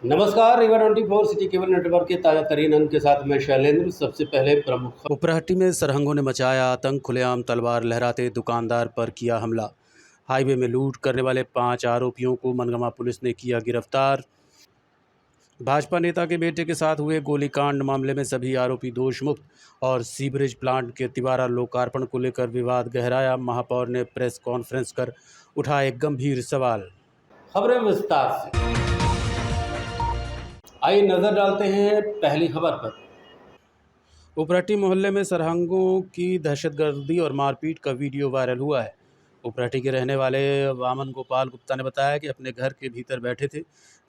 नमस्कार, river 24 city cable network के ताज़ा तरीन अंक के साथ मैं शैलेंद्र। सबसे पहले प्रमुख उपराहटी में सरहंगों ने मचाया आतंक, खुलेआम तलवार लहराते दुकानदार पर किया हमला। हाईवे में लूट करने वाले 5 आरोपियों को मनगमा पुलिस ने किया गिरफ्तार। भाजपा नेता के बेटे के साथ हुए गोलीकांड मामले में सभी आरोपी दोषमुक्त और सीवरेज प्लांट के तिवारा लोकार्पण को लेकर विवाद गहराया। महापौर ने प्रेस कॉन्फ्रेंस कर उठाए गंभीर सवाल। खबरें विस्तार से, आइए नजर डालते हैं पहली खबर पर। उपराहटी मोहल्ले में सरहंगों की दहशतगर्दी और मारपीट का वीडियो वायरल हुआ है। उपराहटी के रहने वाले वामन गोपाल गुप्ता ने बताया कि अपने घर के भीतर बैठे थे,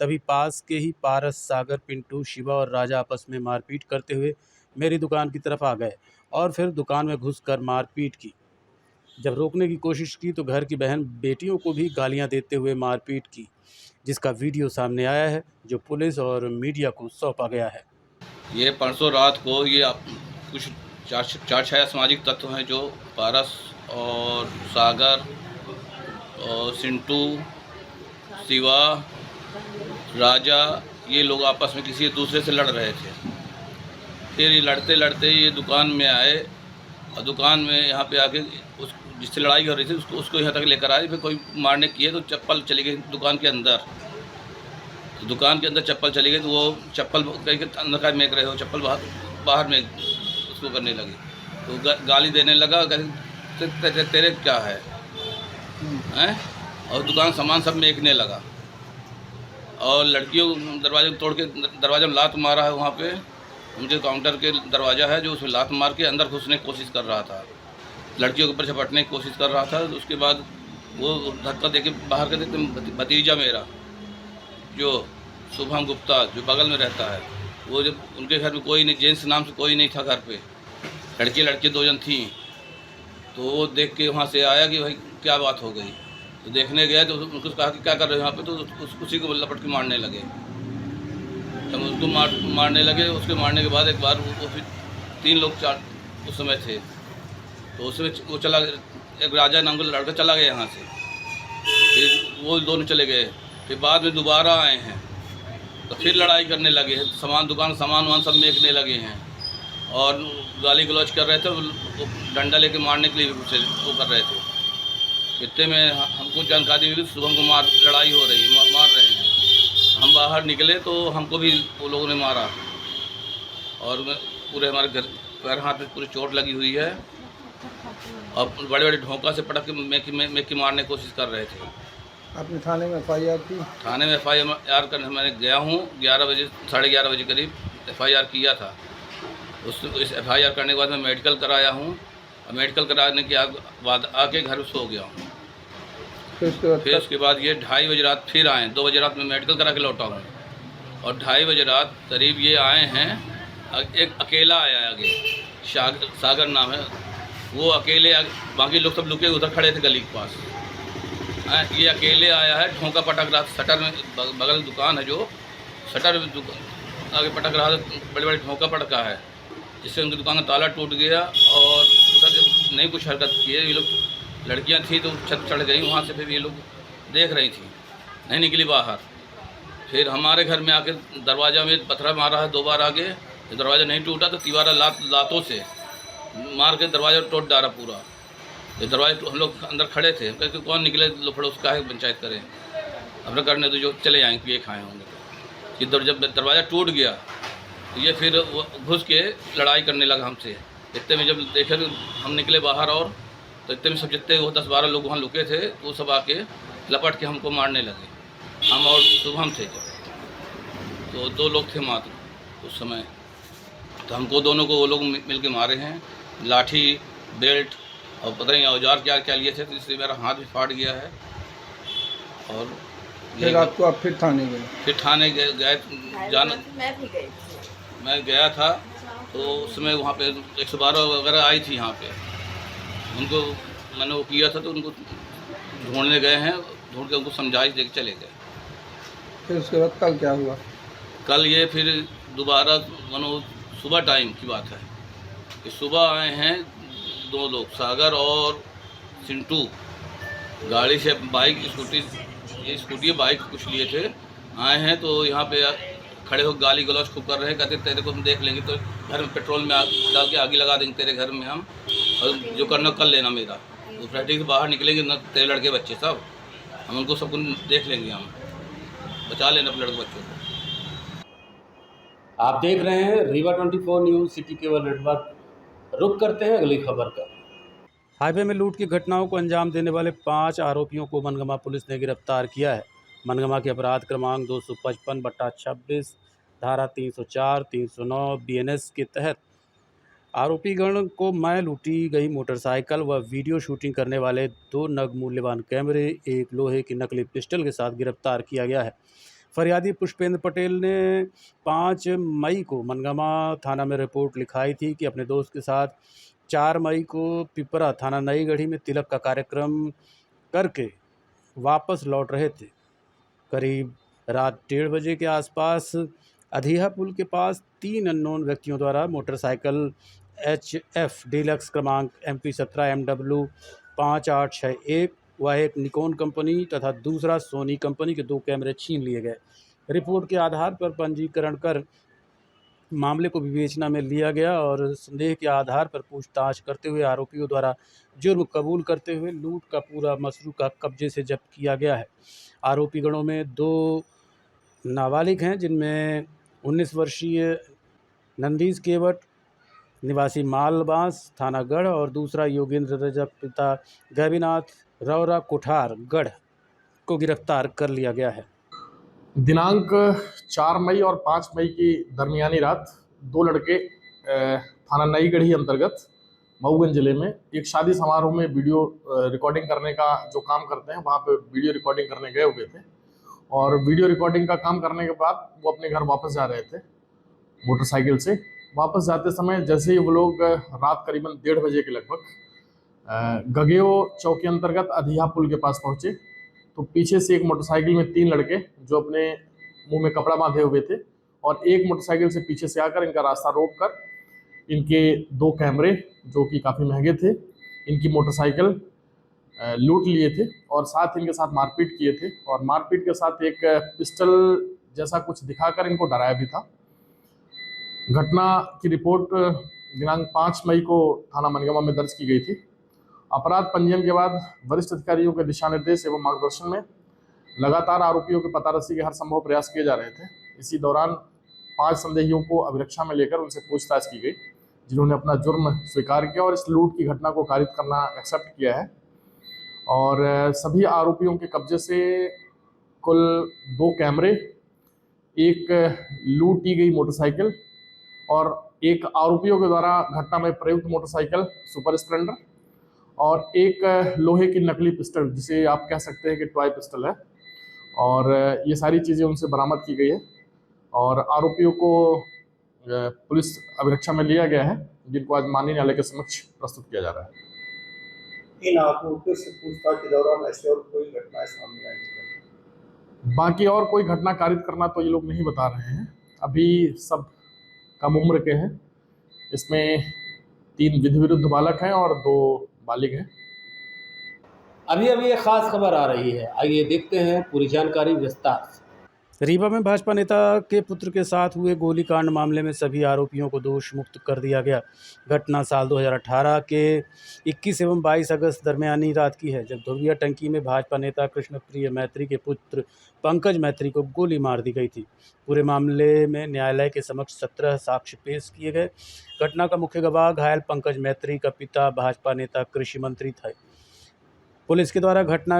तभी पास के ही पारस, सागर, पिंटू, शिवा और राजा आपस में मारपीट करते हुए मेरी दुकान की तरफ आ गए और फिर दुकान में घुसकर मारपीट की। जब रोकने की कोशिश की तो घर की बहन बेटियों को भी गालियां देते हुए मारपीट की, जिसका वीडियो सामने आया है, जो पुलिस और मीडिया को सौंपा गया है। ये परसों रात को ये कुछ चार छह सामाजिक तत्व हैं जो पारस और सागर और सिंटू, शिवा, राजा, ये लोग आपस में किसी दूसरे से लड़ रहे थे। फिर ये लड़ते लड़ते ये दुकान में आए और दुकान में यहाँ पे आके उस जिससे लड़ाई हो रही थी उसको यहाँ तक लेकर आए। फिर कोई मारने किए तो चप्पल चली गई दुकान के अंदर। तो दुकान के अंदर चप्पल चली गई तो वो चप्पल कहीं के अंदर का मेक रहे हो, चप्पल बाहर में उसको करने लगी तो गाली देने लगा, तेरे क्या है हैं? और दुकान सामान सब मेकने लगा और लड़कियों दरवाजे तोड़ के दरवाजा में लात मारा है। वहाँ पे उनके काउंटर के दरवाज़ा है जो उसमें लात मार के अंदर घुसने की कोशिश कर रहा था, लड़कियों के ऊपर झपटने की कोशिश कर रहा था। उसके बाद वो धक्का देके बाहर कर देते। भतीजा मेरा जो शुभम गुप्ता जो बगल में रहता है, वो जब उनके घर में कोई नहीं, जेंट्स नाम से कोई नहीं था घर पे, लड़की 2 जन थी, तो वो देख के वहाँ से आया कि भाई क्या बात हो गई। तो देखने गया तो उनको कहा कि क्या कर रहे हो यहाँ पे, तो उसी को लपट के मारने लगे। तब उसको मारने लगे। उसके मारने के बाद एक बार वो फिर 3 लोग 4 उस समय थे, तो उसमें वो चला, एक राजा नाम का लड़का चला गया यहाँ से, फिर वो दोनों चले गए। फिर बाद में दोबारा आए हैं तो फिर लड़ाई करने लगे हैं, सामान वामान सब मेकने लगे हैं और गाली गलौज कर रहे थे। वो डंडा लेके मारने के लिए वो कर रहे थे। इतने में हमको जानकारी मिली सुबह को लड़ाई हो रही है, मार रहे हैं। हम बाहर निकले तो हमको भी वो लोगों ने मारा और पूरे हमारे घर पैर हाथ में पूरी चोट लगी हुई है और बड़े बड़े ढोंका से पटक के मेक के मारने की कोशिश कर रहे थे। आपने थाने में FIR की? थाने में FIR करने मैंने गया हूँ 11 बजे, 11:30 बजे करीब FIR किया था। उस FIR करने के बाद मैं मेडिकल कराया हूँ और मेडिकल कराने के बाद आके घर सो गया हूँ। फिर उसके बाद ये 2:30 बजे रात फिर आए। 2 बजे रात में मेडिकल करा के लौटा हूँ और 2:30 बजे रात करीब ये आए हैं। एक अकेला आया आगे, सागर नाम है, वो अकेले, बाकी लोग सब लुके उधर खड़े थे गली के पास। ये अकेले आया है, ढोंका पटक रहा, शटर में बगल दुकान है, जो शटर में आगे पटक रहा, बड़े बड़े ढोंका पटका है, जिससे उनकी दुकान का ताला टूट गया। और उधर जब नहीं कुछ हरकत किए ये लोग, लड़कियां थी तो छत चढ़ गई वहाँ से, फिर ये लोग देख रही थी, नहीं निकली बाहर। फिर हमारे घर में आके दरवाज़ा में पत्थर मारा है 2 बार आगे, दरवाज़ा नहीं टूटा तो तिवारा लातों से मार के दरवाज़ा तोड़ डाला पूरा। ये दरवाजे हम लोग अंदर खड़े थे, क्योंकि कौन निकले लोफड़ो, उसका है पंचायत करें, अपना करने तो जो चले जाएंगे, पिए खाए होंगे। कि जब दरवाज़ा टूट गया तो ये फिर घुस के लड़ाई करने लगा हमसे। इतने में जब देखे तो हम निकले बाहर, और तो इतने में सब जितने वो 10-12 लोग वहाँ लुके थे वो सब आके लपट के हमको मारने लगे। हम और शुभम थे जब, तो 2 लोग थे मात्र उस समय। तो हमको दोनों को वो लोग मिल के मारे हैं, लाठी, बेल्ट और पता नहीं औजार क्या क्या लिए थे, तो इसलिए मेरा हाथ भी फाट गया है। और फिर आपको आप फिर थाने गए? फिर थाने गए जाना, मैं गया था तो उसमें वहाँ पे 112 वगैरह आई थी यहाँ पे, उनको मैंने वो किया था तो उनको ढूंढने गए हैं, ढूंढ के उनको समझाइश दे के चले गए। फिर उसके बाद कल क्या हुआ? कल ये फिर दोबारा मानो सुबह टाइम की बात है कि सुबह आए हैं 2 लोग, सागर और सिंटू, गाड़ी से बाइक स्कूटी बाइक कुछ लिए थे आए हैं तो यहाँ पे खड़े होकर गाली गलौज खूब कर रहे हैं, कहते तेरे को हम देख लेंगे तो घर में पेट्रोल में आग डाल के आग लगा देंगे तेरे घर में हम, और जो करना कर लेना मेरा। तो फ्लैट से बाहर निकलेंगे ना तेरे लड़के बच्चे सब, हम उनको सबको देख लेंगे, हम बचा लेना अपने लड़के बच्चों को। आप देख रहे हैं Rewa 24 news city cable network. रुक करते हैं अगली खबर का। हाईवे में लूट की घटनाओं को अंजाम देने वाले 5 आरोपियों को मनगमा पुलिस ने गिरफ्तार किया है। मनगमा के अपराध क्रमांक 255/26 धारा 304, 309 BNS के तहत आरोपीगण को मैं लूटी गई मोटरसाइकिल व वीडियो शूटिंग करने वाले 2 नग मूल्यवान कैमरे, एक लोहे की नकली पिस्टल के साथ गिरफ्तार किया गया है। फरियादी पुष्पेंद्र पटेल ने 5 मई को मनगमा थाना में रिपोर्ट लिखाई थी कि अपने दोस्त के साथ 4 मई को पिपरा थाना नई गढ़ी में तिलक का कार्यक्रम करके वापस लौट रहे थे। करीब रात 1:30 बजे के आसपास अधिया पुल के पास 3 अननोन व्यक्तियों द्वारा मोटरसाइकिल HF डीलक्स क्रमांक MP17 MW 5861 व एक निकॉन कंपनी तथा दूसरा सोनी कंपनी के 2 कैमरे छीन लिए गए। रिपोर्ट के आधार पर पंजीकरण कर मामले को विवेचना में लिया गया और संदेह के आधार पर पूछताछ करते हुए आरोपियों द्वारा जुर्म कबूल करते हुए लूट का पूरा मसरूका कब्जे से जब्त किया गया है। आरोपीगणों में 2 नाबालिग हैं, जिनमें 19 वर्षीय नंदीश केवट निवासी मालबांस थाना गढ़ और दूसरा योगेंद्र रजक पिता गैबीनाथ रौरा कोठार गढ़ को गिरफ्तार कर लिया गया है। दिनांक 4 मई और 5 मई की दरमियानी रात 2 लड़के थाना नई गढ़ी अंतर्गत मऊगंज जिले में एक शादी समारोह में वीडियो रिकॉर्डिंग करने का जो काम करते हैं वहाँ पे वीडियो रिकॉर्डिंग करने गए हुए थे, और वीडियो रिकॉर्डिंग का काम करने के बाद वो अपने घर वापस जा रहे थे। मोटरसाइकिल से वापस जाते समय जैसे ही वो लोग रात करीबन 1:30 बजे के लगभग गगेओ चौकी अंतर्गत अधिया पुल के पास पहुँचे तो पीछे से एक मोटरसाइकिल में 3 लड़के जो अपने मुंह में कपड़ा बांधे हुए थे और एक मोटरसाइकिल से पीछे से आकर इनका रास्ता रोककर इनके 2 कैमरे जो कि काफ़ी महंगे थे, इनकी मोटरसाइकिल लूट लिए थे और साथ इनके साथ मारपीट किए थे, और मारपीट के साथ एक पिस्टल जैसा कुछ दिखाकर इनको डराया भी था। घटना की रिपोर्ट दिनांक 5 मई को थाना मनगमा में दर्ज की गई थी। अपराध पंजीयन के बाद वरिष्ठ अधिकारियों के दिशा निर्देश एवं मार्गदर्शन में लगातार आरोपियों के पतारसी के हर संभव प्रयास किए जा रहे थे। इसी दौरान 5 संदेहियों को अभिरक्षा में लेकर उनसे पूछताछ की गई, जिन्होंने अपना जुर्म स्वीकार किया और इस लूट की घटना को कारित करना एक्सेप्ट किया है। और सभी आरोपियों के कब्जे से कुल 2 कैमरे, एक लूट की गई मोटरसाइकिल और एक आरोपियों के द्वारा घटना में प्रयुक्त मोटरसाइकिल सुपर स्प्लेंडर और एक लोहे की नकली पिस्टल जिसे आप कह सकते हैं कि टॉय पिस्टल है, और ये सारी चीज़ें उनसे बरामद की गई है और आरोपियों को पुलिस अभिरक्षा में लिया गया है, जिनको आज माननीय न्यायालय के समक्ष प्रस्तुत किया जा रहा है। इन आरोपियों से पूछताछ के दौरान ऐसी और कोई घटनाएं सामने आई है? बाकी और कोई घटना कारित करना तो ये लोग नहीं बता रहे हैं। अभी सब कम उम्र के हैं, इसमें 3 विधि विरुद्ध बालक हैं और 2 बालिग हैं। अभी एक खास खबर आ रही है, आइए देखते हैं पूरी जानकारी विस्तार से। रीवा में भाजपा नेता के पुत्र के साथ हुए गोलीकांड मामले में सभी आरोपियों को दोष मुक्त कर दिया गया। घटना साल 2018 के 21 एवं 22 अगस्त दरमियानी रात की है, जब धुरिया टंकी में भाजपा नेता कृष्णप्रिय मैत्री के पुत्र पंकज मैत्री को गोली मार दी गई थी। पूरे मामले में न्यायालय के समक्ष 17 साक्ष्य पेश किए गए। घटना का मुख्य गवाह घायल पंकज मैत्री का पिता भाजपा नेता कृषि मंत्री थे। पुलिस के द्वारा घटना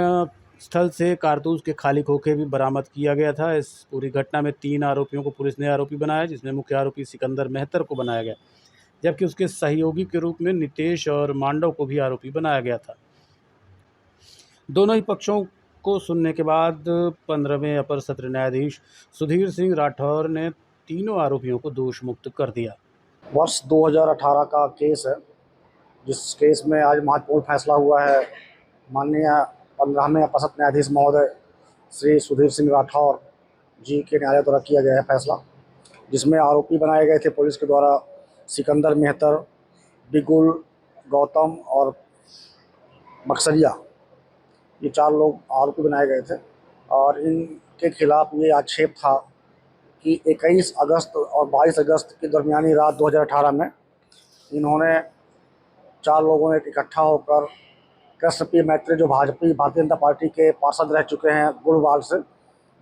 स्थल से कारतूस के खाली खोखे भी बरामद किया गया था। इस पूरी घटना में 3 आरोपियों को पुलिस ने आरोपी बनाया, जिसमें मुख्य आरोपी सिकंदर मेहतर को बनाया गया, जबकि उसके सहयोगी के रूप में नितेश और मांडव को भी आरोपी बनाया गया था। दोनों ही पक्षों को सुनने के बाद 15वें अपर सत्र न्यायाधीश सुधीर सिंह राठौर ने तीनों आरोपियों को दोष मुक्त कर दिया। वर्ष 2018 का केस है, जिस केस में आज महत्वपूर्ण फैसला हुआ है। माननीय 15वें अपर सत्र न्यायाधीश महोदय श्री सुधीर सिंह राठौर जी के न्यायालय द्वारा किया गया है फैसला, जिसमें आरोपी बनाए गए थे पुलिस के द्वारा सिकंदर मेहतर, बिगुल, गौतम और बक्सरिया। ये 4 लोग आरोपी बनाए गए थे और इन के खिलाफ ये आक्षेप था कि 21 अगस्त और 22 अगस्त की दरमियानी रात 2018 में इन्होंने 4 लोगों ने इकट्ठा होकर कृष्ण पी मैत्री, जो भारतीय जनता पार्टी के पार्षद रह चुके हैं गुड़ वार्ड से,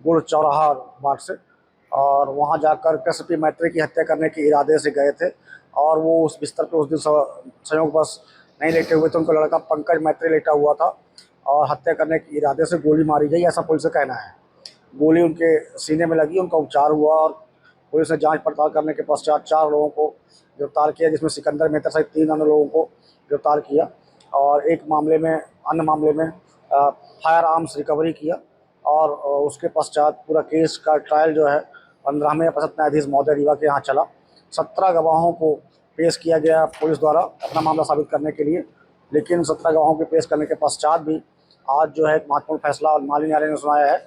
गुड़ चौराहा वार्ड से, और वहां जाकर कृष्ण पी मैत्री की हत्या करने के इरादे से गए थे। और वो उस बिस्तर पर उस दिन संयोगवश नहीं लेटे हुए थे, उनका लड़का पंकज मैत्री लेटा हुआ था और हत्या करने के इरादे से गोली मारी गई, ऐसा पुलिस का कहना है। गोली उनके सीने में लगी, उनका उपचार हुआ और पुलिस ने जांच पड़ताल करने के पश्चात 4 लोगों को गिरफ्तार किया, जिसमें सिकंदर मेहता सहित 3 अन्य लोगों को गिरफ्तार किया और अन्य मामले में फायर आर्म्स रिकवरी किया। और उसके पश्चात पूरा केस का ट्रायल जो है 15वें पसंद न्यायाधीश महोदय रीवा के यहाँ चला। 17 गवाहों को पेश किया गया पुलिस द्वारा अपना मामला साबित करने के लिए, लेकिन 17 गवाहों के पेश करने के पश्चात भी आज जो है एक महत्वपूर्ण फैसला माननीय न्यायालय ने सुनाया है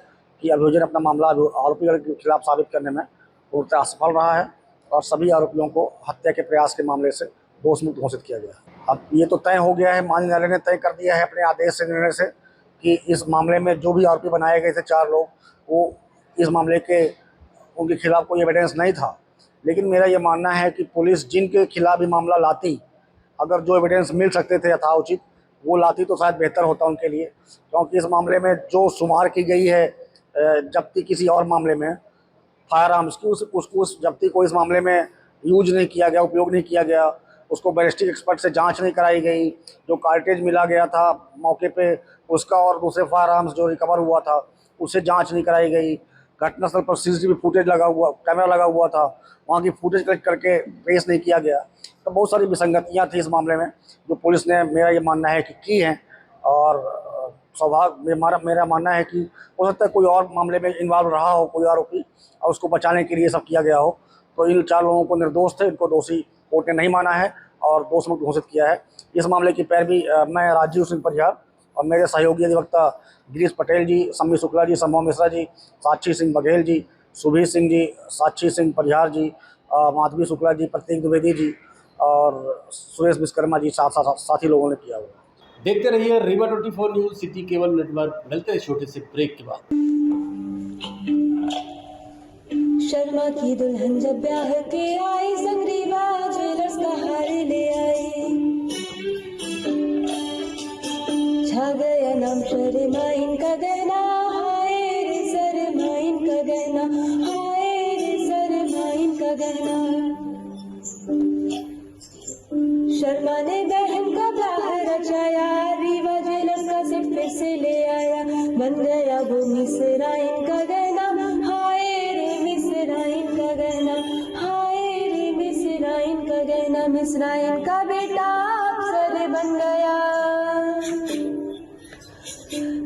कि अभियोजन अपना मामला आरोपी के खिलाफ साबित करने में पूर्णतः असफल रहा है और सभी आरोपियों को हत्या के प्रयास के मामले से दोषमुक्त घोषित किया गया। अब ये तो तय हो गया है, माननीय न्यायालय ने तय कर दिया है अपने आदेश से, निर्णय से, कि इस मामले में जो भी आरोपी बनाए गए थे 4 लोग, वो इस मामले के उनके खिलाफ कोई एविडेंस नहीं था। लेकिन मेरा ये मानना है कि पुलिस जिनके खिलाफ भी मामला लाती, अगर जो एविडेंस मिल सकते थे यथाउचित वो लाती तो शायद बेहतर होता उनके लिए, क्योंकि इस मामले में जो शुमार की गई है जब्ती किसी और मामले में फायर आर्म्स की, उस जब्ती को इस मामले में यूज नहीं किया गया, उपयोग नहीं किया गया, उसको बैलिस्टिक एक्सपर्ट से जांच नहीं कराई गई। जो कार्टेज मिला गया था मौके पे उसका और दूसरे फायर आर्म्स जो रिकवर हुआ था उससे जांच नहीं कराई गई। घटनास्थल पर CCTV फुटेज कैमरा लगा हुआ था, वहाँ की फुटेज कलेक्ट करके पेश नहीं किया गया। तो बहुत सारी विसंगतियाँ थी इस मामले में जो पुलिस ने, मेरा ये मानना है कि की हैं। और मेरा मानना है कि हो सकता है कोई और मामले में इन्वॉल्व रहा हो कोई आरोपी और उसको बचाने के लिए सब किया गया हो। तो इन 4 लोगों को निर्दोष थे, इनको दोषी कोर्ट ने नहीं माना है और दोषमुक्त घोषित किया है। इस मामले की पैरवी मैं राजीव सिंह परिहार और मेरे सहयोगी अधिवक्ता गिरीश पटेल जी, सम्मी शुक्ला जी, संभव मिश्रा जी, साक्षी सिंह बघेल जी, सुधीर सिंह जी, साक्षी सिंह परिहार जी, माधवी शुक्ला जी, प्रतीक द्विवेदी जी और सुरेश विश्वकर्मा जी साथी लोगों ने किया हुआ। देखते रहिए Rewa 24 news city cable network. मिलते हैं छोटे से ब्रेक के बाद। शर्मा की दुल्हन जब ब्याह के आई, संग रीवा ज्वेलर्स का हार ले आई। छा गया नाम शर्माइन का गहना, हाय रे शर्माइन का गहना, हाय रे शर्माइन का गहना। शर्मा ने बहन का ब्याह रचाया, रीवा ज्वेलर्स का सेट फिर से ले आया। बन गया वो मिसराइन का गहना, हाय रे मिसराइन का गहना, हाय रे मिसराइन का गहना। मिसराइन का बेटा अफसर बन गया,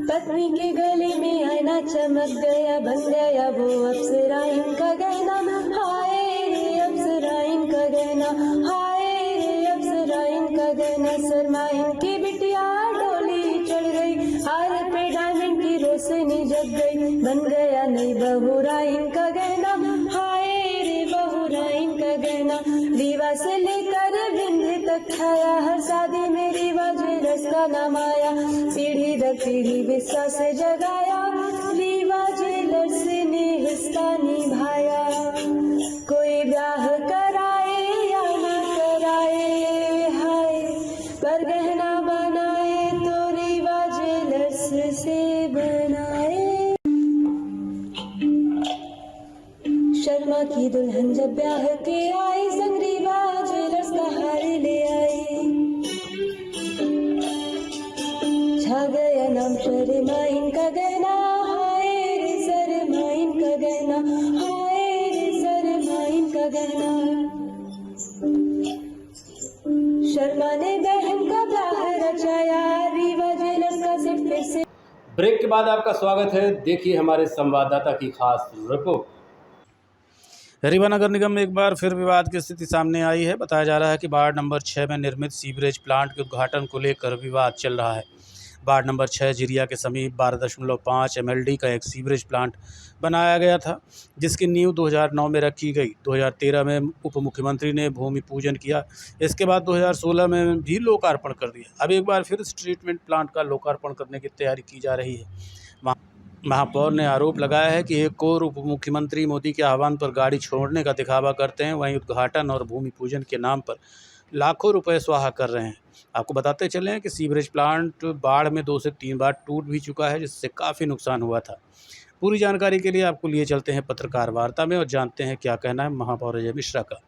पत्नी के गले में आईना चमक गया। बन गया वो अफसराइन का गहना, हाय रे अफसराइन का गहना, हाय रे अफसराइन का गहना। शर्माइन की बिटिया डोली चढ़ गई, हार पे डायमंड की रोशनी जग गई। बन गया नई बहुराइन का गहना, हाय रे बहुराइन का गहना। रीवा से लेकर विंध्य तक छाया, हर शादी में रीवा ज्वेलर्स का नाम आया। पीढ़ी दर पीढ़ी विश्वास से जगाया, रीवा ज्वेलर्स ने हिस्सा निभाया। कोई ब्याह कराए या ना कराए, हाय पर गहना बनाए तो रीवा ज्वेलर्स से बनाए। शर्मा की दुल्हन जब ब्याह के आई, संग रीवा ज्वेलर्स का हार ले आई। छा गया नाम शर्माइन का गहना, हाय रे शर्माइन का गहना, हाय रे शर्माइन का गहना। शर्मा ने बहन का ब्याह रचाया, रीवा ज्वेलर्स का सेट फिर से। ब्रेक के बाद आपका स्वागत है। देखिए हमारे संवाददाता की खास रिपोर्ट। रीवा नगर निगम में एक बार फिर विवाद की स्थिति सामने आई है। बताया जा रहा है कि वार्ड नंबर 6 में निर्मित सीवरेज प्लांट के उद्घाटन को लेकर विवाद चल रहा है। वार्ड नंबर 6 जिरिया के समीप 12.5 MLD का एक सीवरेज प्लांट बनाया गया था, जिसकी नींव 2009 में रखी गई। 2013 में उप मुख्यमंत्री ने भूमि पूजन किया। इसके बाद 2016 में भी लोकार्पण कर दिया। अब एक बार फिर इस ट्रीटमेंट प्लांट का लोकार्पण करने की तैयारी की जा रही है। महापौर ने आरोप लगाया है कि एक और उप मुख्यमंत्री मोदी के आह्वान पर गाड़ी छोड़ने का दिखावा करते हैं, वहीं उद्घाटन और भूमि पूजन के नाम पर लाखों रुपए स्वाहा कर रहे हैं। आपको बताते चलें कि सीवरेज प्लांट बाढ़ में 2 से 3 बार टूट भी चुका है, जिससे काफ़ी नुकसान हुआ था। पूरी जानकारी के लिए आपको लिए चलते हैं पत्रकार वार्ता में और जानते हैं क्या कहना है महापौर अजय मिश्रा का।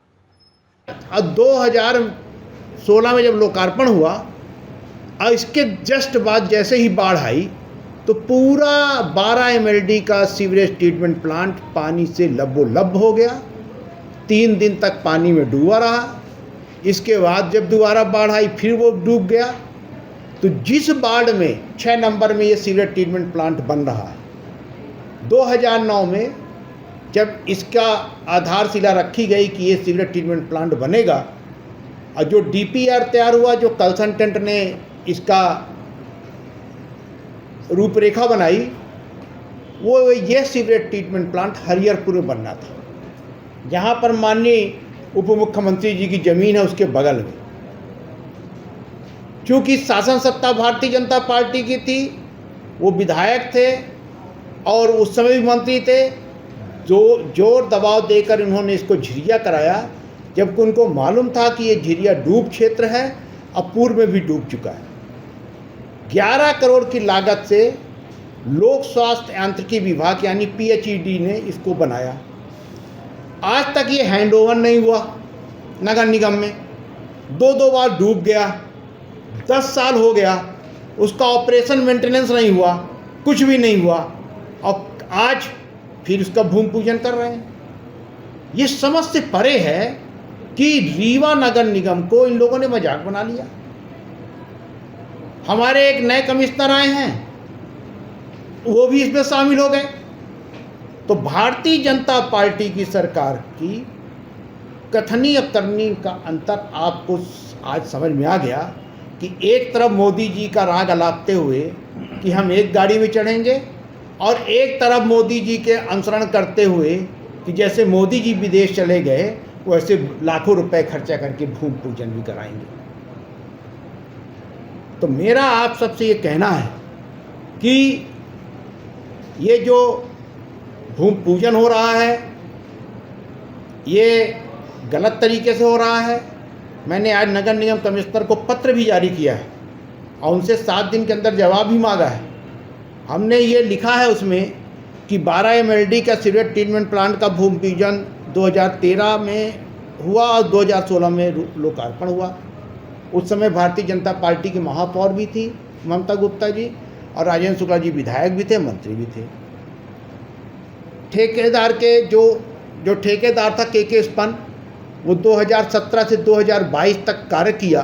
अब 2016 में जब लोकार्पण हुआ और इसके जस्ट बाद जैसे ही बाढ़ आई तो पूरा 12 MLD का सीवरेज ट्रीटमेंट प्लांट पानी से लबोलब हो गया। 3 दिन तक पानी में डूबा रहा। इसके बाद जब दोबारा बाढ़ आई फिर वो डूब गया। तो जिस वार्ड में 6 नंबर में ये सीवरेज ट्रीटमेंट प्लांट बन रहा है, 2009 में जब इसका आधारशिला रखी गई कि ये सीवरेज ट्रीटमेंट प्लांट बनेगा और जो DPR तैयार हुआ, जो कंसल्टेंट ने इसका रूपरेखा बनाई, वो ये सीवरेज ट्रीटमेंट प्लांट हरिहरपुर में बनना था, जहाँ पर माननीय उप मुख्यमंत्री जी की ज़मीन है उसके बगल में। चूँकि शासन सत्ता भारतीय जनता पार्टी की थी, वो विधायक थे और उस समय भी मंत्री थे, जो जोर दबाव देकर इन्होंने इसको झिरिया कराया, जबकि उनको मालूम था कि ये झिरिया डूब क्षेत्र है, अब पूर्व में भी डूब चुका है। 11 करोड़ की लागत से लोक स्वास्थ्य यांत्रिकी विभाग यानी PHED ने इसको बनाया। आज तक ये हैंडओवर नहीं हुआ नगर निगम में, 2 बार डूब गया, 10 साल हो गया, उसका ऑपरेशन मेंटेनेंस नहीं हुआ, कुछ भी नहीं हुआ और आज फिर उसका भूमि पूजन कर रहे हैं। ये समझ से परे है कि रीवा नगर निगम को इन लोगों ने मजाक बना लिया। हमारे एक नए कमिश्नर आए हैं, वो भी इसमें शामिल हो गए। तो भारतीय जनता पार्टी की सरकार की कथनी और करनी का अंतर आपको आज समझ में आ गया कि एक तरफ मोदी जी का राग अलापते हुए कि हम एक गाड़ी में चढ़ेंगे और एक तरफ मोदी जी के अनुसरण करते हुए कि जैसे मोदी जी विदेश चले गए वैसे लाखों रुपए खर्चा करके भूमि पूजन भी कराएंगे। तो मेरा आप सबसे ये कहना है कि ये जो भूमि पूजन हो रहा है ये गलत तरीके से हो रहा है। मैंने आज नगर निगम कमिश्नर को पत्र भी जारी किया है और उनसे 7 दिन के अंदर जवाब भी मांगा है। हमने ये लिखा है उसमें कि 12 MLD का सीवरेज ट्रीटमेंट प्लांट का भूमि पूजन 2013 में हुआ और 2016 में लोकार्पण हुआ। उस समय भारतीय जनता पार्टी की महापौर भी थी ममता गुप्ता जी और राजेंद्र शुक्ला जी विधायक भी थे, मंत्री भी थे। ठेकेदार के जो ठेकेदार था KK स्पन, वो 2017 से 2022 तक कार्य किया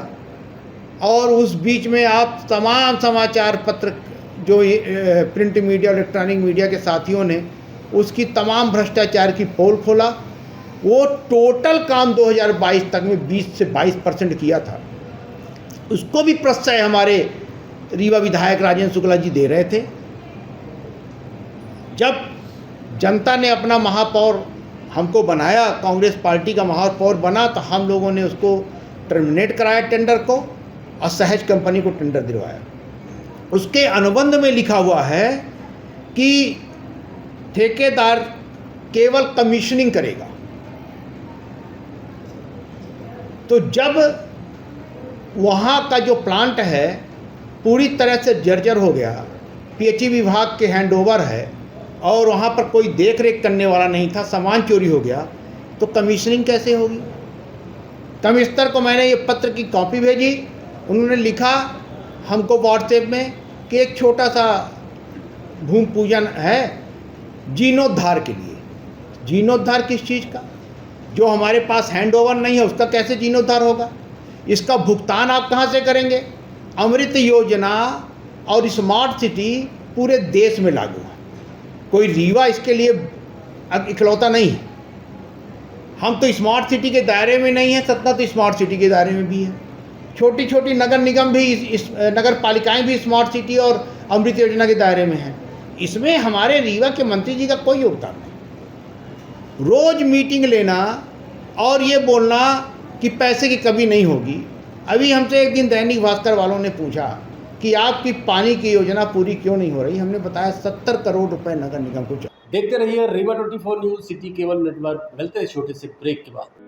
और उस बीच में आप तमाम समाचार पत्र जो प्रिंट मीडिया इलेक्ट्रॉनिक मीडिया के साथियों ने उसकी तमाम भ्रष्टाचार की पोल खोला। वो टोटल काम 2022 तक में 20 से 22% किया था। उसको भी प्रश्रय हमारे रीवा विधायक राजेंद्र शुक्ला जी दे रहे थे। जब जनता ने अपना महापौर हमको बनाया, कांग्रेस पार्टी का महापौर बना, तो हम लोगों ने उसको टर्मिनेट कराया टेंडर को और सहज कंपनी को टेंडर दिलवाया। उसके अनुबंध में लिखा हुआ है कि ठेकेदार केवल कमीशनिंग करेगा। तो जब वहाँ का जो प्लांट है पूरी तरह से जर्जर हो गया, PHE विभाग के हैंडओवर है और वहाँ पर कोई देख रेख करने वाला नहीं था, सामान चोरी हो गया, तो कमीशनिंग कैसे होगी। कमिश्नर को मैंने ये पत्र की कॉपी भेजी, उन्होंने लिखा हमको व्हाट्सएप में कि एक छोटा सा भूमि पूजन है जीर्णोद्धार के लिए। जीर्णोद्धार किस चीज़ का? जो हमारे पास हैंडओवर नहीं है उसका कैसे जीर्णोद्धार होगा? इसका भुगतान आप कहाँ से करेंगे? अमृत योजना और स्मार्ट सिटी पूरे देश में लागू है, कोई रीवा इसके लिए इकलौता नहीं है। हम तो स्मार्ट सिटी के दायरे में नहीं है, सतना तो स्मार्ट सिटी के दायरे में भी है। छोटी छोटी नगर निगम भी इस नगर पालिकाएँ भी स्मार्ट सिटी और अमृत योजना के दायरे में हैं। इसमें हमारे रीवा के मंत्री जी का कोई योगदान नहीं। रोज़ मीटिंग लेना और ये बोलना कि पैसे की कमी नहीं होगी। अभी हमसे एक दिन दैनिक भास्कर वालों ने पूछा कि आपकी पानी की योजना पूरी क्यों नहीं हो रही। हमने बताया 70 करोड़ रुपए नगर निगम को चाहिए। देखते रहिए Rewa 24 news city cable network. मिलते हैं छोटे से ब्रेक के बाद।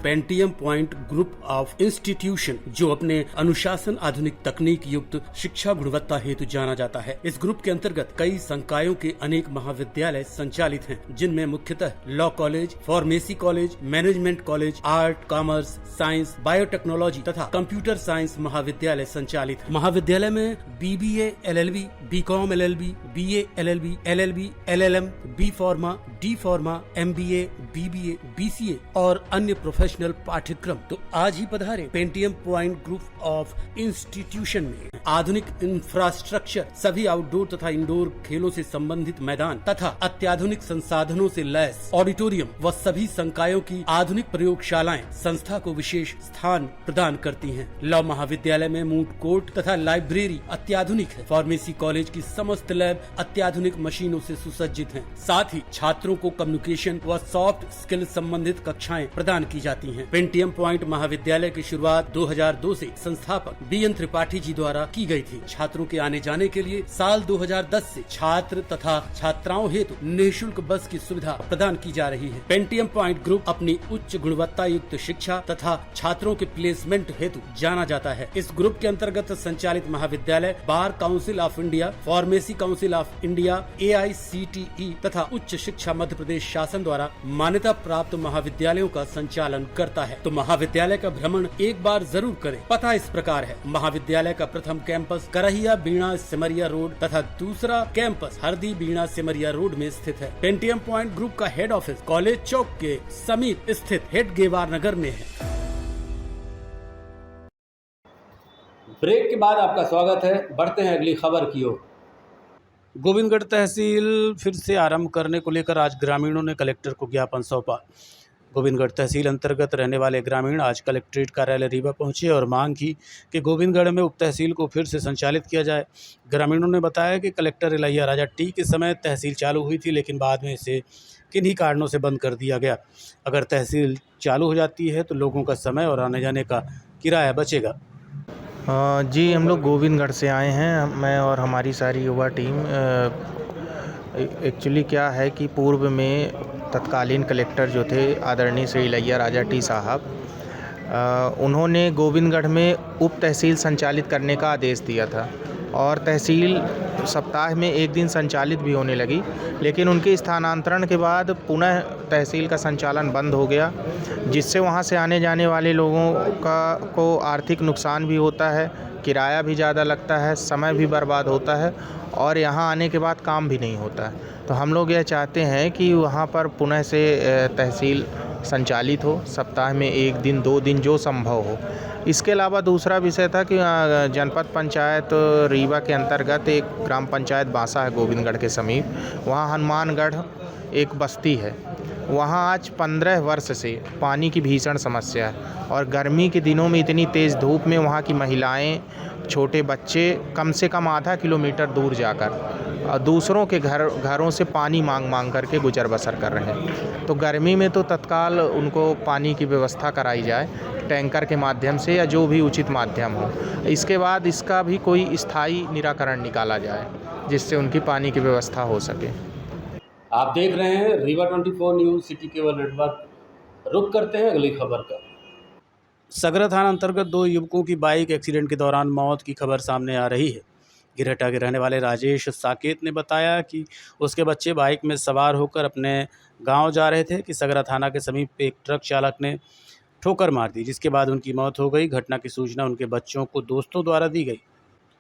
Pentium point group of institution, जो अपने अनुशासन, आधुनिक तकनीक युक्त शिक्षा गुणवत्ता हेतु जाना जाता है। इस ग्रुप के अंतर्गत कई संकायों के अनेक महाविद्यालय संचालित हैं, जिनमें मुख्यतः law college, pharmacy college, management college, art, commerce, science, biotechnology तथा कंप्यूटर साइंस महाविद्यालय संचालित है। महाविद्यालय में BBA, LLB, BCom LLB, BA LLB, LLB, LLM, B Pharma, D Pharma, MBA, BBA, BCA और अन्य प्रोफेशनल पाठ्यक्रम। तो आज ही पधारें Pentium point group of institution में। आधुनिक इंफ्रास्ट्रक्चर, सभी आउटडोर तथा इंडोर खेलों से संबंधित मैदान तथा अत्याधुनिक संसाधनों से लैस ऑडिटोरियम व सभी संकायों की आधुनिक प्रयोगशालाएं संस्था को विशेष स्थान प्रदान करती हैं। लॉ महाविद्यालय में मूट कोर्ट तथा लाइब्रेरी अत्याधुनिक है। फार्मेसी कॉलेज की समस्त लैब अत्याधुनिक मशीनों से सुसज्जित हैं। साथ ही छात्रों को कम्युनिकेशन व सॉफ्ट स्किल संबंधित कक्षाएं प्रदान की जाती हैं। पेंटियम पॉइंट महाविद्यालय की शुरुआत 2002 से संस्थापक BN त्रिपाठी जी द्वारा की गई थी। छात्रों के आने जाने के लिए साल 2010 से छात्र तथा छात्राओं हेतु निःशुल्क बस की सुविधा प्रदान की जा रही है। पेंटियम पॉइंट ग्रुप अपनी उच्च गुणवत्ता युक्त शिक्षा तथा छात्रों के प्लेसमेंट हेतु जाना जाता है। इस ग्रुप के अंतर्गत संचालित महाविद्यालय bar council of India, pharmacy council of India, AICTE तथा उच्च शिक्षा मध्य प्रदेश शासन द्वारा मान्यता प्राप्त महाविद्यालयों का संचालन करता है। तो महाविद्यालय का भ्रमण एक बार जरूर करें। पता इस प्रकार है। महाविद्यालय का प्रथम कैंपस करहिया बीणा सिमरिया रोड तथा दूसरा कैंपस हरदी बीणा सिमरिया रोड में स्थित है। पेंटियम पॉइंट ग्रुप का हेड ऑफिस कॉलेज चौक के समीप स्थित हेड गेवार नगर में है। ब्रेक के बाद आपका स्वागत है। बढ़ते हैं अगली खबर की ओर। गोविंदगढ़ तहसील फिर से आरंभ करने को लेकर आज ग्रामीणों ने कलेक्टर को ज्ञापन सौंपा। गोविंदगढ़ तहसील अंतर्गत रहने वाले ग्रामीण आज कलेक्ट्रेट कार्यालय रीवा पहुंचे और मांग की कि गोविंदगढ़ में उप तहसील को फिर से संचालित किया जाए। ग्रामीणों ने बताया कि कलेक्टर इलैया राजा टी के समय तहसील चालू हुई थी, लेकिन बाद में इसे किन्हीं कारणों से बंद कर दिया गया। अगर तहसील चालू हो जाती है तो लोगों का समय और आने जाने का किराया बचेगा। जी, हम लोग गोविंदगढ़ से आए हैं, मैं और हमारी सारी युवा टीम। एक्चुअली क्या है कि पूर्व में तत्कालीन कलेक्टर जो थे आदरणीय श्री इलैया राजा टी साहब, उन्होंने गोविंदगढ़ में उप तहसील संचालित करने का आदेश दिया था और तहसील सप्ताह में एक दिन संचालित भी होने लगी, लेकिन उनके स्थानांतरण के बाद पुनः तहसील का संचालन बंद हो गया, जिससे वहां से आने जाने वाले लोगों को आर्थिक नुकसान भी होता है, किराया भी ज़्यादा लगता है, समय भी बर्बाद होता है और यहाँ आने के बाद काम भी नहीं होता है। तो हम लोग यह चाहते हैं कि वहाँ पर पुनः से तहसील संचालित हो, सप्ताह में एक दिन 2 दिन जो संभव हो। इसके अलावा दूसरा विषय था कि जनपद पंचायत रीवा के अंतर्गत एक ग्राम पंचायत बांसा है गोविंदगढ़ के समीप, वहाँ हनुमानगढ़ एक बस्ती है। वहाँ आज 15 वर्ष से पानी की भीषण समस्या है और गर्मी के दिनों में इतनी तेज़ धूप में वहाँ की महिलाएं, छोटे बच्चे कम से कम आधा किलोमीटर दूर जाकर दूसरों के घरों से पानी मांग करके गुजर बसर कर रहे हैं। तो गर्मी में तो तत्काल उनको पानी की व्यवस्था कराई जाए टैंकर के माध्यम से या जो भी उचित माध्यम हो। इसके बाद इसका भी कोई स्थायी निराकरण निकाला जाए जिससे उनकी पानी की व्यवस्था हो सके। आप देख रहे हैं Rewa 24 news city cable network. रुक करते हैं अगली खबर का। सगरा थाना अंतर्गत 2 युवकों की बाइक एक्सीडेंट के दौरान मौत की खबर सामने आ रही है। गिरहटा के रहने वाले राजेश साकेत ने बताया कि उसके बच्चे बाइक में सवार होकर अपने गांव जा रहे थे कि सगरा थाना के समीप एक ट्रक चालक ने ठोकर मार दी, जिसके बाद उनकी मौत हो गई। घटना की सूचना उनके बच्चों को दोस्तों द्वारा दी गई।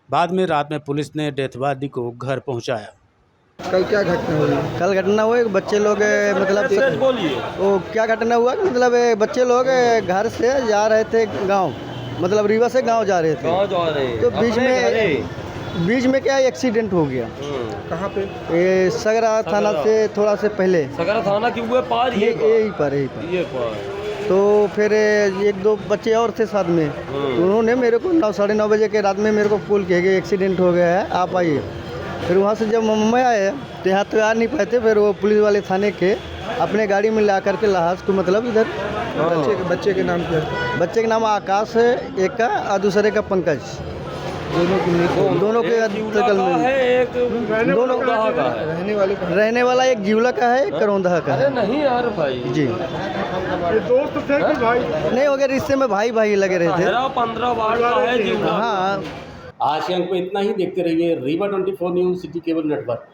बाद में रात में पुलिस ने डेथ बॉडी को घर पहुँचाया। कल क्या घटना हुई? कल घटना हुई, बच्चे लोग मतलब वो क्या घटना हुआ कि मतलब बच्चे लोग घर से जा रहे थे गांव, मतलब रीवा से गांव जा रहे थे, तो बीच में क्या एक्सीडेंट हो गया। कहाँ पे? ये सगरा थाना से थोड़ा से पहले, सगरा थाना के ऊपर पार यही पर। तो फिर 1-2 बच्चे और थे साथ में, तो उन्होंने मेरे को 9-9:30 बजे के रात में मेरे को फोन किया कि एक्सीडेंट हो गया है, आप आइए। फिर वहाँ से जब मैं आए तो यहाँ तो आ नहीं पाते, फिर वो पुलिस वाले थाने के अपने गाड़ी में ला करके लाश को मतलब इधर। बच्चे के नाम क्या है? बच्चे का नाम आकाश है, एक का और दूसरे का पंकज। दोनों के तकल में दोनों रहने वाला एक जीवला का है, एक करौंदा का है। नहीं यार भाई जी दोस्त थे कि भाई? नहीं, अगर रिश्ते में भाई भाई लगे रहे थे। 15 वार्ड का है जीवला। हाँ। आज के अंक में इतना ही। देखते रहिए Rewa 24 news city cable network.